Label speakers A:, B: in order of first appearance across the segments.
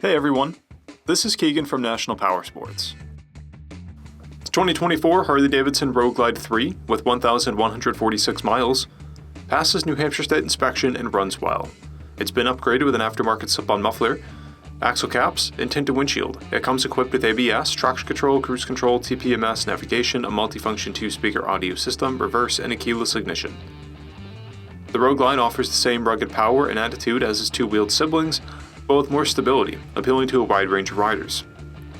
A: Hey everyone, this is Keegan from National Powersports. It's 2024 Harley-Davidson Road Glide 3 with 1,146 miles, passes New Hampshire State inspection and runs well. It's been upgraded with an aftermarket slip-on muffler, axle caps, and tinted windshield. It comes equipped with ABS, traction control, cruise control, TPMS, navigation, a multifunction 2-speaker audio system, reverse, and a keyless ignition. The Road Glide offers the same rugged power and attitude as its two-wheeled siblings, but with more stability, appealing to a wide range of riders.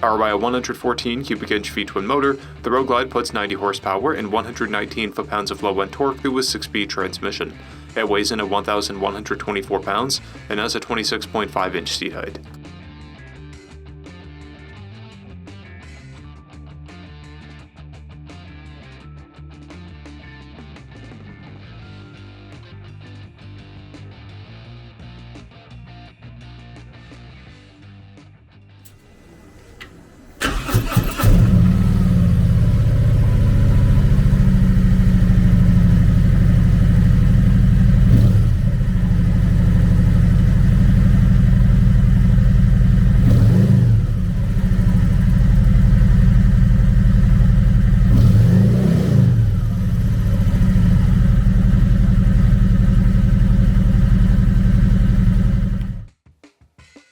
A: Powered by a 114 cubic inch V-twin motor, the Road Glide puts 90 horsepower and 119 foot-pounds of low-end torque through a 6-speed transmission. It weighs in at 1,124 pounds and has a 26.5 inch seat height.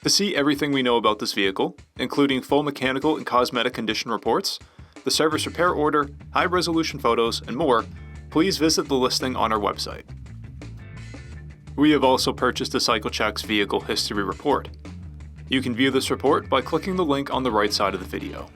A: To see everything we know about this vehicle, including full mechanical and cosmetic condition reports, the service repair order, high-resolution photos, and more, please visit the listing on our website. We have also purchased a CycleCheck's Vehicle History Report. You can view this report by clicking the link on the right side of the video.